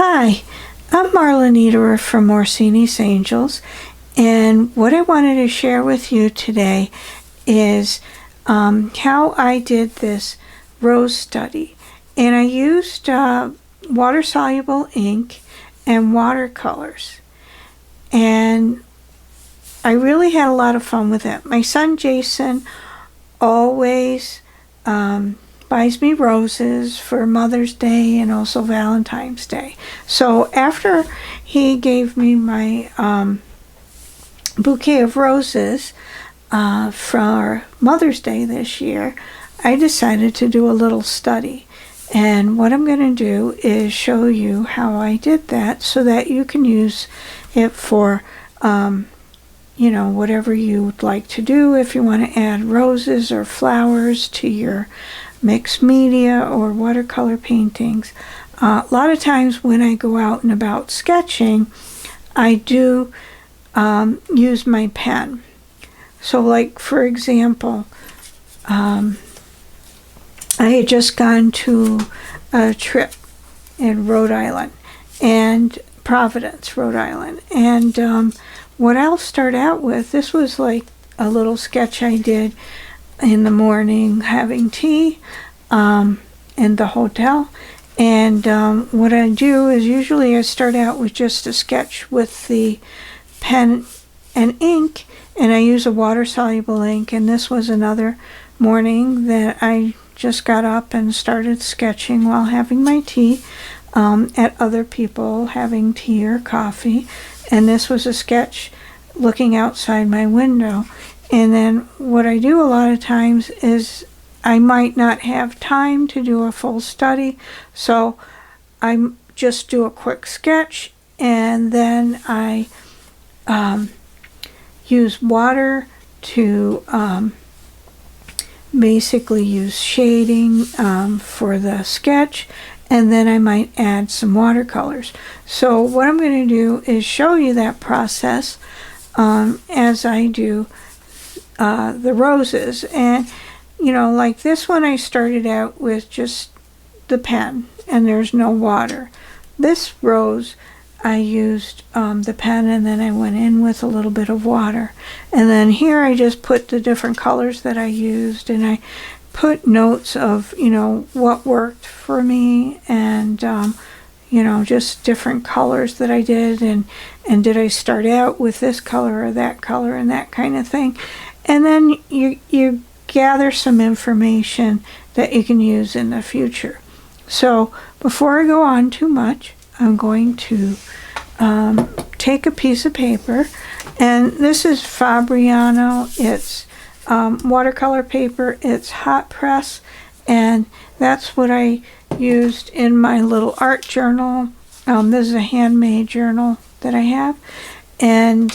Hi, I'm Marla Niederer from OrsinisAngels, and what I wanted to share with you today is how I did this rose study. And I used water-soluble ink and watercolors, and I really had a lot of fun with it. My son Jason always buys me roses for Mother's Day and also Valentine's Day. So after he gave me my bouquet of roses for Mother's Day this year, I decided to do a little study. And what I'm going to do is show you how I did that so that you can use it for whatever you would like to do. If you want to add roses or flowers to your mixed media or watercolor paintings. A lot of times when I go out and about sketching, I do use my pen. So like, for example, I had just gone to a trip in Rhode Island, and Providence, Rhode Island. And what I'll start out with, this was like a little sketch I did in the morning having tea in the hotel. And what I do is usually I start out with just a sketch with the pen and ink, and I use a water-soluble ink. And this was another morning that I just got up and started sketching while having my tea at other people having tea or coffee. And this was a sketch looking outside my window. And then what I do a lot of times is I might not have time to do a full study, so I just do a quick sketch, and then I use water to basically use shading for the sketch, and then I might add some watercolors. So what I'm going to do is show you that process as I do the roses. And like this one, I started out with just the pen and there's no water. This rose I used the pen, and then I went in with a little bit of water, and then here I just put the different colors that I used, and I put notes of what worked for me, and just different colors that I did, and did I start out with this color or that color and that kind of thing. And then you gather some information that you can use in the future. So before I go on too much, I'm going to take a piece of paper, and this is Fabriano. It's watercolor paper. It's hot press, and that's what I used in my little art journal. This is a handmade journal that I have, and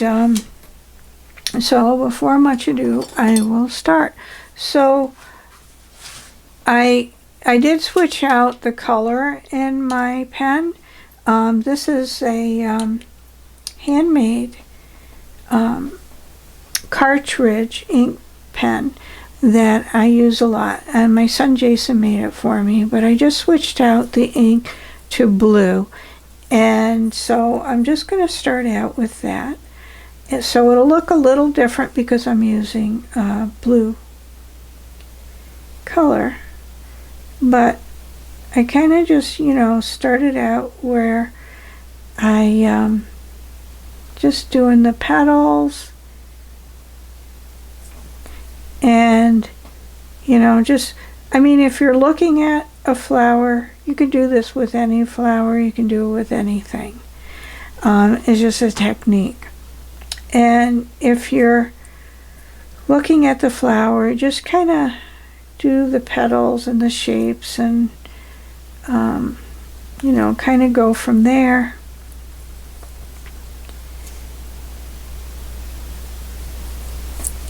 so before much ado, I will start. So I did switch out the color in my pen. This is a handmade cartridge ink pen that I use a lot, and my son Jason made it for me, but I just switched out the ink to blue, and so I'm just going to start out with that. And so it'll look a little different because I'm using blue color, but I kind of just started out where I just doing the petals, and if you're looking at a flower, you can do this with any flower, you can do it with anything. It's just a technique. And if you're looking at the flower, just kind of do the petals and the shapes, and kind of go from there.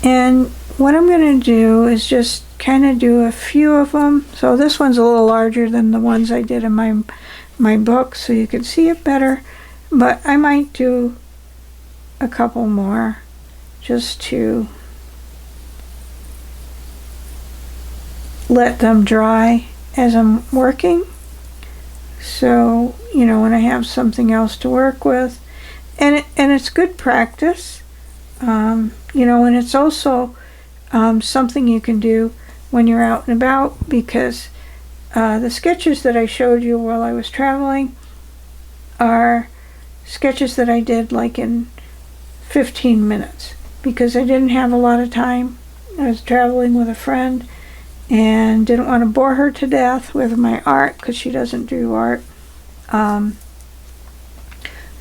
And what I'm going to do is just kind of do a few of them. So this one's a little larger than the ones I did in my book, so you can see it better, but I might do a couple more just to let them dry as I'm working. So, you know, when I have something else to work with, and it's good practice, you know, and it's also something you can do when you're out and about, because the sketches that I showed you while I was traveling are sketches that I did like in 15 minutes, because I didn't have a lot of time. I was traveling with a friend and didn't want to bore her to death with my art, because she doesn't do art.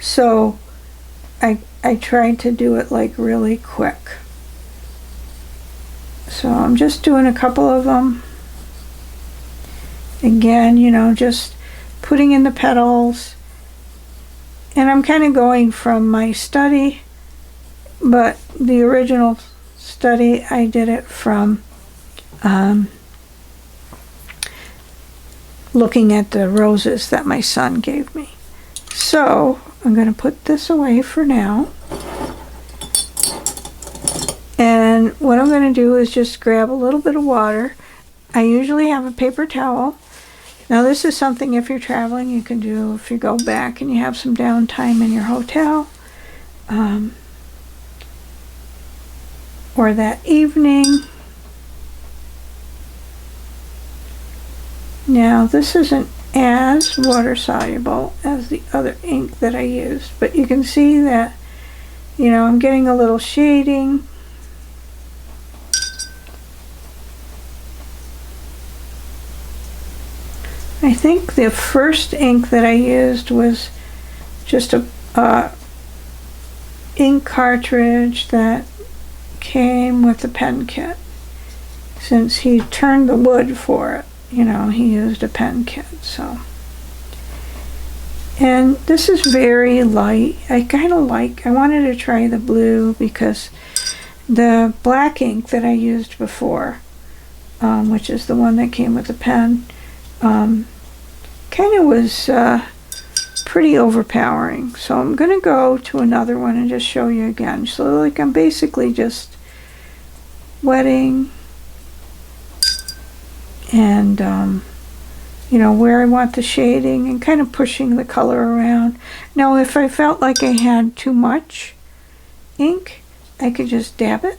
So I tried to do it like really quick. So I'm just doing a couple of them. Again, you know, just putting in the petals. And I'm kind of going from my study, but the original study, I did it from looking at the roses that my son gave me. So I'm going to put this away for now. And what I'm going to do is just grab a little bit of water. I usually have a paper towel. Now this is something, if you're traveling, you can do if you go back and you have some downtime in your hotel, or that evening. Now this isn't as water soluble as the other ink that I used, but you can see that, you know, I'm getting a little shading. I think the first ink that I used was just a ink cartridge that came with the pen kit. Since he turned the wood for it, you know, he used a pen kit. So, and this is very light. I wanted to try the blue, because the black ink that I used before, which is the one that came with the pen, kind of was pretty overpowering. So I'm going to go to another one and just show you again. So like I'm basically just wetting and you know, where I want the shading, and kind of pushing the color around. Now if I felt like I had too much ink, I could just dab it.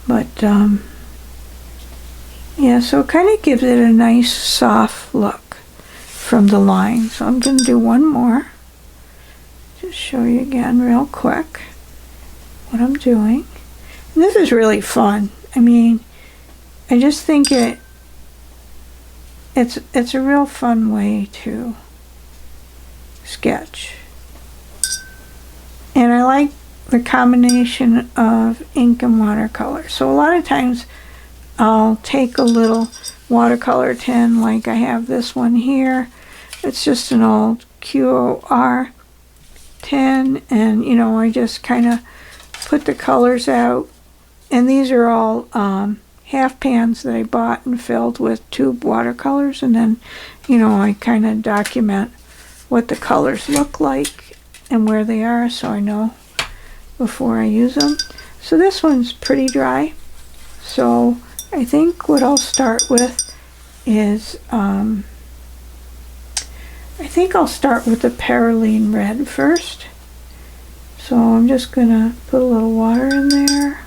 But yeah, so it kind of gives it a nice soft look from the line. So I'm going to do one more. Just show you again real quick what I'm doing. And this is really fun. I mean, I just think it's a real fun way to sketch. And I like the combination of ink and watercolor. So a lot of times I'll take a little watercolor tin, like I have this one here. It's just an old QOR tin, and you know, I just kind of put the colors out. And these are all half pans that I bought and filled with tube watercolors, and then, you know, I kind of document what the colors look like and where they are, so I know before I use them. So this one's pretty dry, so I think what I'll start with is I think I'll start with the Perylene Red first. So I'm just gonna put a little water in there.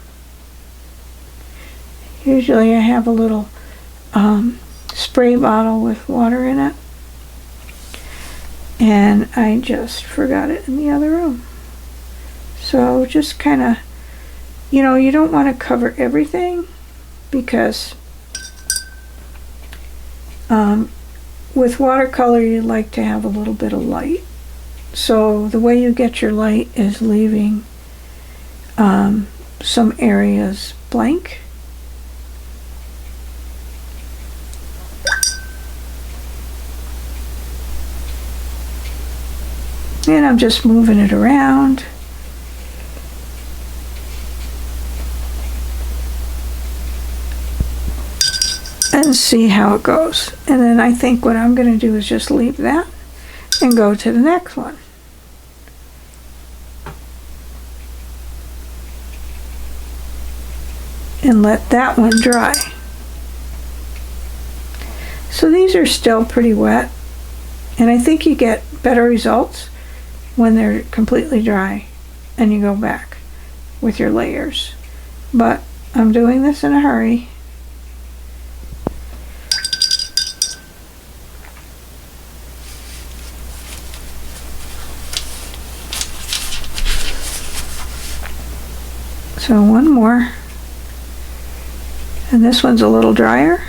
Usually I have a little spray bottle with water in it, and I just forgot it in the other room. So just kind of, you know, you don't want to cover everything, because with watercolor you like to have a little bit of light. So the way you get your light is leaving some areas blank. And I'm just moving it around. And see how it goes. And then I think what I'm going to do is just leave that and go to the next one. And let that one dry. So these are still pretty wet, and I think you get better results when they're completely dry and you go back with your layers. But I'm doing this in a hurry. So one more, and this one's a little drier.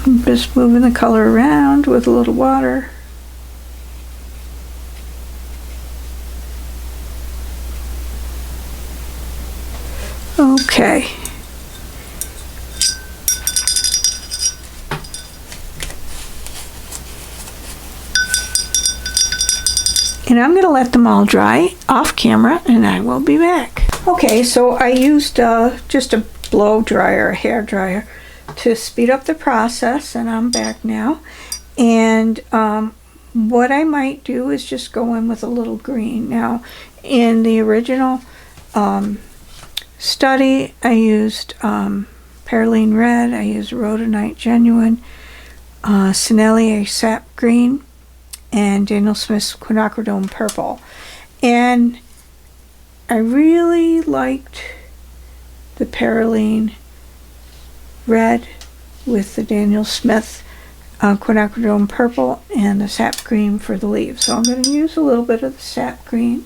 I'm just moving the color around with a little water. Okay. And I'm going to let them all dry off camera, and I will be back. Okay, so I used just a blow dryer, a hair dryer, to speed up the process, and I'm back now. And what I might do is just go in with a little green. Now, in the original study, I used Perylene Red, I used Rhodonite Genuine, Sennelier Sap Green, and Daniel Smith's Quinacridone Purple. And I really liked the Perylene Red with the Daniel Smith Quinacridone Purple and the Sap Green for the leaves. So I'm going to use a little bit of the Sap Green.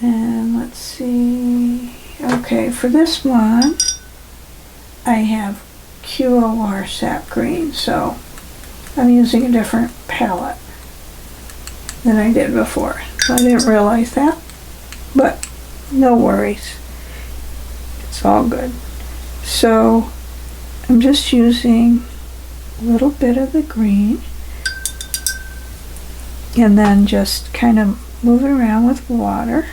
And let's see. Okay, for this one, I have QOR Sap Green, so I'm using a different palette than I did before. So I didn't realize that, but no worries. It's all good. So I'm just using a little bit of the green and then just kind of moving around with water.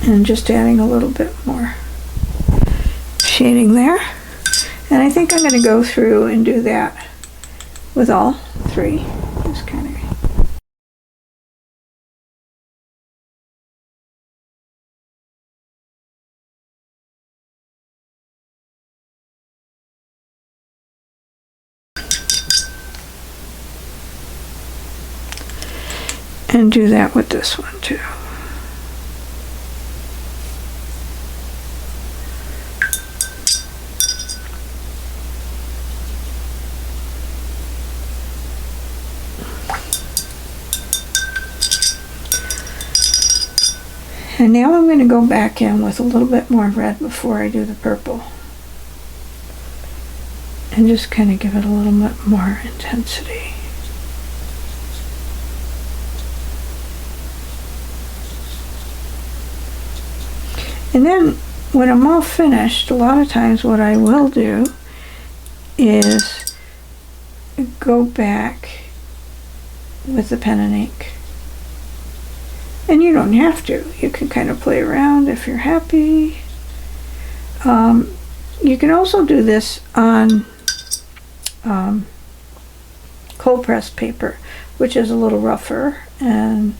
And just adding a little bit more shading there. And I think I'm going to go through and do that with all three. Just kind of. And do that with this one too. And now I'm going to go back in with a little bit more red before I do the purple. And just kind of give it a little bit more intensity. And then when I'm all finished, a lot of times what I will do is go back with the pen and ink. And you don't have to. You can kind of play around if you're happy. You can also do this on cold pressed paper, which is a little rougher. And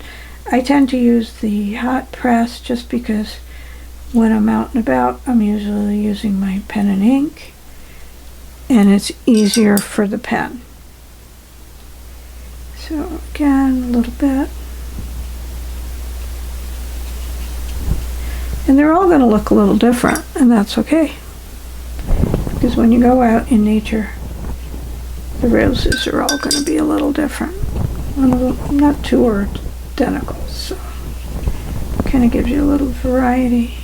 I tend to use the hot press just because when I'm out and about, I'm usually using my pen and ink, and it's easier for the pen. So again, a little bit. And they're all going to look a little different, and that's okay. Because when you go out in nature, the roses are all going to be a little different. Not too identical, so it kind of gives you a little variety.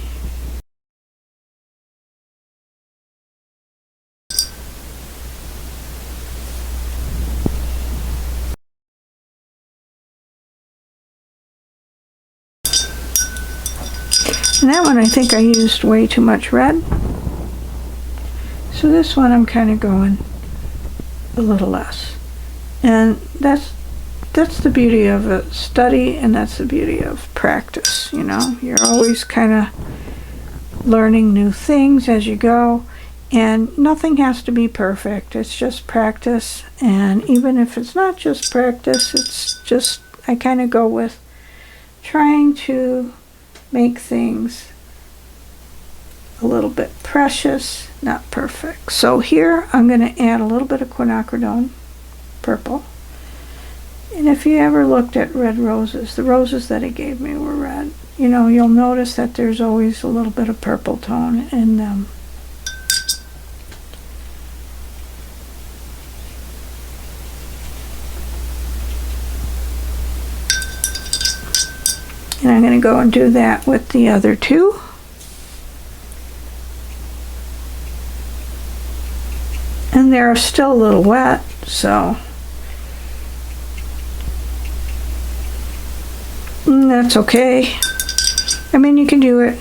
And that one I think I used way too much red. So this one I'm kind of going a little less. And that's that's the beauty of a study, and that's the beauty of practice. You know, you're always kind of learning new things as you go, and nothing has to be perfect. It's just practice, and even if it's not just practice, it's just, I kind of go with trying to make things a little bit precious, not perfect. So here I'm going to add a little bit of quinacridone purple. And if you ever looked at red roses, the roses that it gave me were red. You know, you'll notice that there's always a little bit of purple tone in them. And I'm going to go and do that with the other two. And they're still a little wet, so that's okay. I mean, you can do it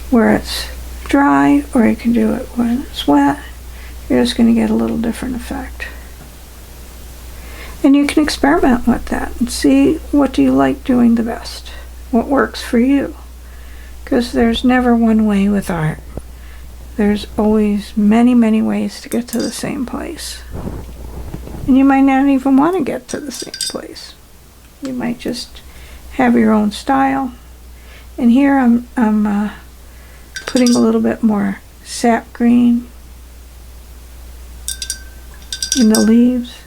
where it's dry, or you can do it when it's wet. You're just going to get a little different effect. And you can experiment with that and see what do you like doing the best, what works for you. Because there's never one way with art. There's always many, many ways to get to the same place. And you might not even want to get to the same place. You might just have your own style. And here I'm putting a little bit more sap green in the leaves.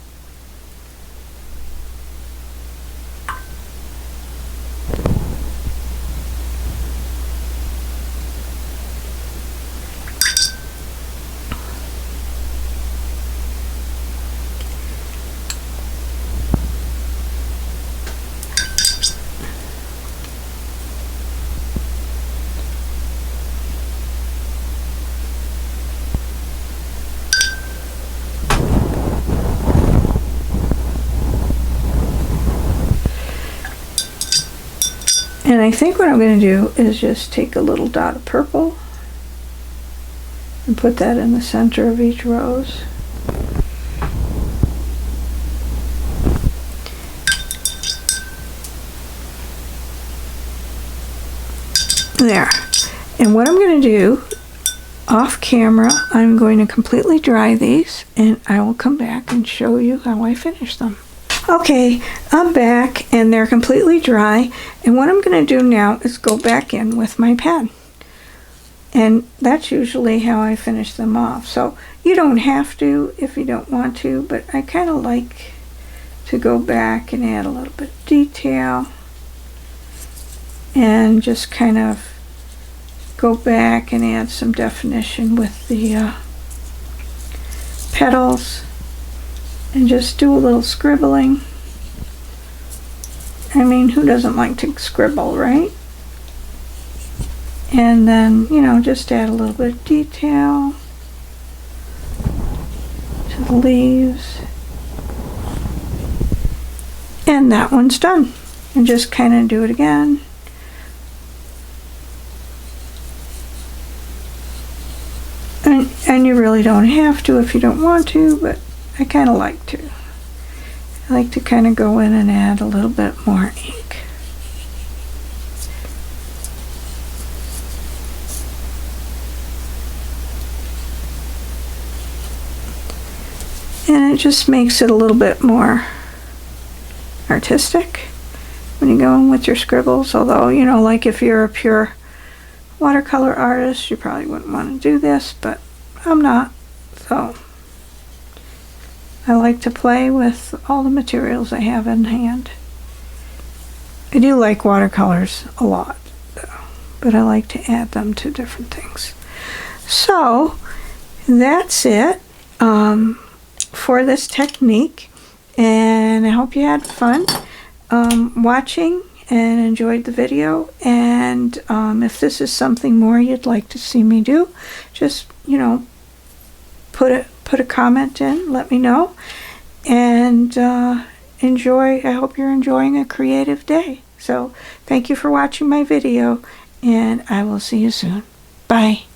And I think what I'm going to do is just take a little dot of purple and put that in the center of each rose. There. And what I'm going to do off camera, I'm going to completely dry these, and I will come back and show you how I finish them. Okay, I'm back and they're completely dry, and what I'm going to do now is go back in with my pen. And that's usually how I finish them off. So you don't have to if you don't want to, but I kind of like to go back and add a little bit of detail and just kind of go back and add some definition with the petals. And just do a little scribbling. I mean, who doesn't like to scribble, right? And then, you know, just add a little bit of detail to the leaves. And that one's done. And just kind of do it again. And you really don't have to if you don't want to, but I kind of like to. I like to kind of go in and add a little bit more ink. And it just makes it a little bit more artistic when you go in with your scribbles. Although, you know, like if you're a pure watercolor artist, you probably wouldn't want to do this, but I'm not. So I like to play with all the materials I have in hand. I do like watercolors a lot, though, but I like to add them to different things. So that's it for this technique, and I hope you had fun watching and enjoyed the video. And if this is something more you'd like to see me do, just, you know, put a comment in, let me know, and enjoy. I hope you're enjoying a creative day. So thank you for watching my video, and I will see you soon. Bye.